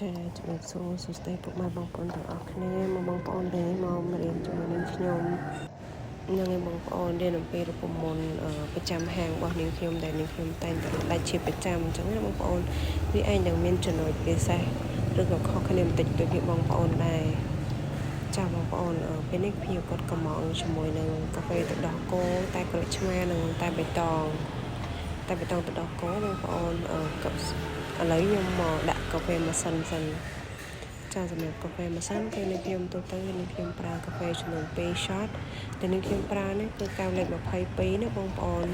ចាជំរាបសួរសួស្តីពុកម៉ែបងប្អូនទាំងអស់គ្នាមកបងប្អូននេះមករៀនជាមួយនឹងខ្ញុំនឹងឲ្យបងប្អូនរៀនអំពីរូបមន្តប្រចាំហាងរបស់នាងខ្ញុំដែលនាងខ្ញុំតែងតែដាច់ជាប្រចាំអញ្ចឹងណាបងប្អូនវាឯងនឹងមានចំណុចពិសេសឬក៏ខុសគ្នាបន្តិចដូចពីបងប្អូនដែរចាបងប្អូនពេលនេះភ្ញៀវគាត់កំងជាមួយនឹងកាហ្វេទឹកដោះគោតែក្រូចឆ្មានិងតែបៃតងទឹកដោះគោបងប្អូនឥឡូវខ្ញុំមកដាក់កាហ្វេម៉ាស៊ីនសិនចាសម្រាប់កាហ្វេម៉ាស៊ីនគឺនាងខ្ញុំទូទៅនាងខ្ញុំប្រើកាហ្វេចំនួន2 shot ដែលនាងខ្ញុំប្រើនេះគឺកៅលេខ22ណាបងប្អូន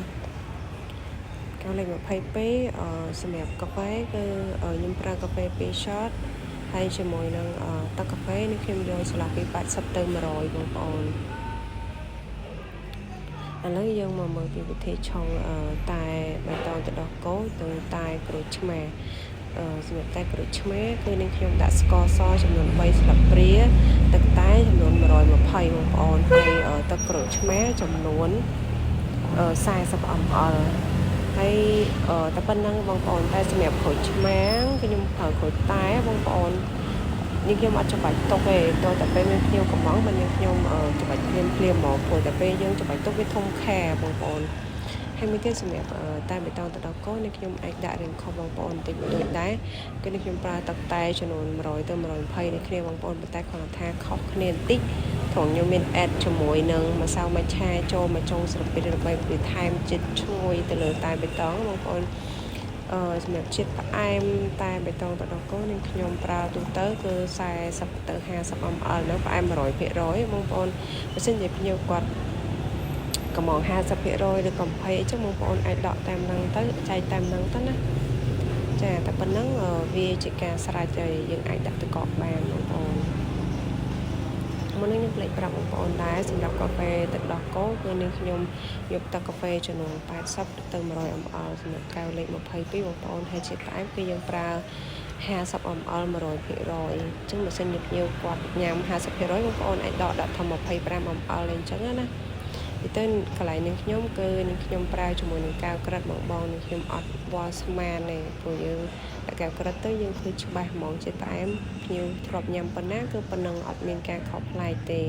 កៅលេខ22សម្រាប់កាហ្វេគឺខ្ញុំប្រើកាហ្វេ2 shot ហើយជាមួយនឹងទឹកកាហ្វេនាងខ្ញុំយកឆ្លាស់ពី80ទៅ100បងប្អូនឥឡូវយើងមកមើលពីវិធីឆុងតែបៃតងទឹកដោះគោទៅតែក្រូចឆ្មាសម្រាប់តែក្រូចឆ្មាគឺនាងខ្ញុំដាក់ស្ករសចំនួន3ស្លាបព្រាទឹកតែចំនួន120បងប្អូនហើយទឹកក្រូចឆ្មាចំនួន40 ml ហើយតែប៉ុណ្ណឹងបងប្អូនតែសម្រាប់ក្រូចឆ្មាគឺខ្ញុំប្រើក្រូចតែបងប្អូននាងខ្ញុំអត់ច្បាច់ទុកទេតើតែពេលមានភ្ញៀវកំងបើនាងខ្ញុំច្បាច់ភ្លាមមកព្រោះតែពេលយើងច្បាច់ទុកវាធំខែបងប្អូនហើយមួយទៀតសម្រាប់តែបៃតងទឹកដោះគោនេះខ្ញុំអាចដាក់រៀងខុសបងប្អូនបន្តិចដូចដែរគឺនេះខ្ញុំប្រើទឹកតែចំនួន100ទៅ120នេះគ្នាបងប្អូនប៉ុន្តែគាត់ថាខុសគ្នាបន្តិចត្រង់ខ្ញុំមាន add ជាមួយនឹងម្សៅម៉ាឆាចូលមកចុងស្រពេចដើម្បីបន្ថែមជាតិឈ្ងុយទៅលើតែបៃតងបងប្អូនសម្រាប់ជាតិផ្អែមតែបៃតងទឹកដោះគោនេះខ្ញុំប្រើទូទៅគឺ40ទៅ50 ml នៅផ្អែម 100% បងប្អូនបើសិនជាភ្ញៀវគាត់កំង 50% ឬក៏20អញ្ចឹងបងប្អូនអាចដកតាមហ្នឹងទៅចែកតាមហ្នឹងទៅណាចាតែប៉ុណ្ណឹងវាជាការស្រេចហើយយើងអាចដាក់ទឹកកកបានបងប្អូនមុននេះខ្ញុំភ្លេចប្រាប់បងប្អូនដែរសម្រាប់កាហ្វេទឹកដោះគោគឺនាងខ្ញុំយកទឹកកាហ្វេចំនួន80ទៅ100 ml សម្រាប់កែវលេខ22បងប្អូនហើយជាតិផ្អែមគឺយើងប្រើ50 ml 100%អញ្ចឹងបើសិនជាភ្ញៀវគាត់ញ៉ាំ 50% បងប្អូនអាចដកដាក់ធំ25 ml អញ្ចឹងណាពីទៅកន្លែងនាងខ្ញុំគឺនាងខ្ញុំប្រើជាមួយនឹងកៅក្រិតបងនាងខ្ញុំអត់វល់ស្មានទេព្រោះយើងកៅក្រិតទៅយើងឃើញច្បាស់ហ្មងជាតិផ្អែមភ្ញៀវធ្លាប់ញ៉ាំប៉ុណ្ណាគឺប៉ុណ្ណឹងអត់មានការខុសប្លែកទេ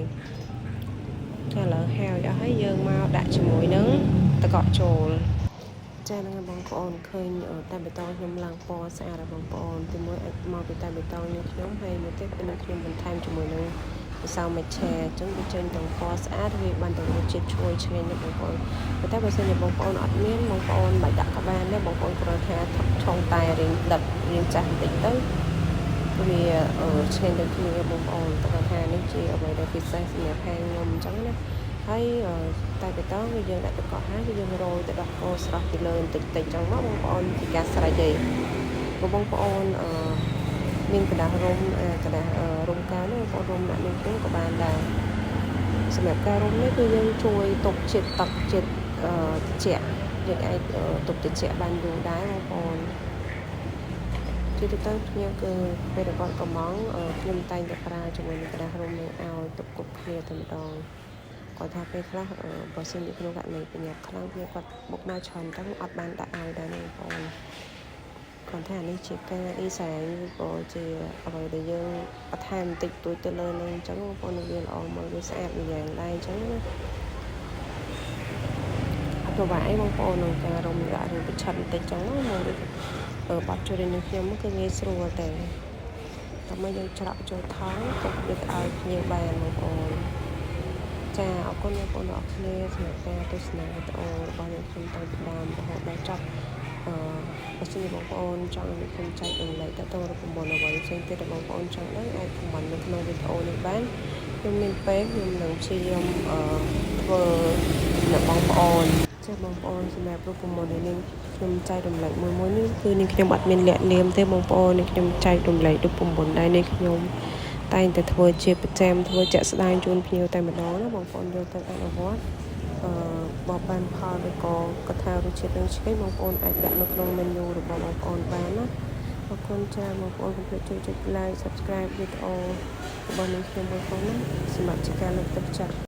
ចាឥឡូវហើយអស់ហើយយើងមកដាក់ជាមួយនឹងទឹកកកចូលចាហ្នឹងបងប្អូនឃើញតែបៃតងខ្ញុំឡើងពណ៌ស្អាតហើយបងប្អូនទីមួយមកពីតែបៃតងនេះខ្ញុំហើយមួយទៀតគឺខ្ញុំបន្ថែមជាមួយនឹងម្សៅម៉ាឆាអញ្ចឹងវាចេញទាំងពណ៌ស្អាតវាបានទាំងរសជាតិឈ្ងុយឆ្ងាញ់ណាស់បងប្អូនប៉ុន្តែបើសិនជាបងប្អូនអត់មានបងប្អូនបាច់ដាក់ក៏បានដែរបងប្អូនគ្រាន់ថាឆុងតែរៀងដិតរៀងចាស់បន្តិចទៅវាឆ្ងាញ់ដូចគ្នាបងប្អូនតែថានេះជាអ្វីដែលពិសេសសម្រាប់ហាងខ្ញុំអញ្ចឹងណាហើយតែបៃតងគឺយើងដាក់ទឹកកកហើយគឺយើងរោយទៅដោះគោស្រស់ពីលើបន្តិចអញ្ចឹងមកបងប្អូនពីការស្រេចទេបងប្អូនមានกระดาษរុំរុំកៅនេះបងប្អូនរុំដាក់នេះទៅក៏បានដែរសម្រាប់ការរុំនេះគឺយើងជួយទប់ជាតិទឹកជាតិត្រជាក់យើងអាចទប់ត្រជាក់បានយូរដែរបងប្អូនជាទូទៅខ្ញុំគឺពេលគាត់កំងខ្ញុំតែងតែប្រើជាមួយនឹងกระดาษរុំនេះឲ្យទប់គប់គ្នាតែម្ដងគាត់ថាពេលខ្លះបើសិនជាក្នុងករណីបញ្ញាខ្លាំងវាគាត់បុកមកច្រើនទៅអត់បានដាក់ឲ្យដែរបងប្អូនគាត់ថានេះជាការអ៊ីសែនក៏ជាអ្វីដែលយើងបន្ថែមបន្តិចតួចទៅលើនឹងអញ្ចឹងបងប្អូនវាល្អមកវាស្អាតមួយយ៉ាងដែរអញ្ចឹងណាអត់ប្រវាយបងប្អូនក្នុងការរុំដាក់ឬប្រឆិតបន្តិចអញ្ចឹងមកបាត់ជួយនឹងខ្ញុំគឺងាយស្រួលតែតែយើងច្រកចូលថងទុកវាឲ្យភ្ញៀវបានបងប្អូនចាអរគុណបងប្អូនអរគ្នាសម្រាប់ការទស្សនាវីដេអូរបស់ខ្ញុំតាំងពីដើមរហូតដល់ចប់បើសិនជាបងប្អូនចង់ឲ្យខ្ញុំចែករំលែកទៅរូបមន្តអ្វីផ្សេងទៀតដែលបងប្អូនចង់ដឹងអាចខមមិននៅក្នុងវីដេអូនេះបានខ្ញុំមានពេលខ្ញុំនឹងព្យាយាមធ្វើដល់បងប្អូនចាបងប្អូនសម្រាប់រូបមន្តនេះខ្ញុំចែករំលែកមួយនេះគឺនេះខ្ញុំអត់មានលាក់លៀមទេបងប្អូននេះខ្ញុំចែករំលែករូបមន្តដែរនេះខ្ញុំតែងតែធ្វើជាប្រចាំធ្វើជាក់ស្ដែងជូនភ្ញៀវតែម្ដងណាបងប្អូនយកទៅអនុវត្តបបបានផលឬក៏កថារសជាតិនឹងឆ្ងាញ់បងប្អូនអាចដាក់នៅក្នុង menu របស់បងប្អូនបានណាអរគុណច្រើនបងប្អូនកុំភ្លេចជួយចុច like subscribe វីដេអូរបស់ខ្ញុំបងប្អូនណាសម្រាប់ជាការលើកទឹកចិត្ត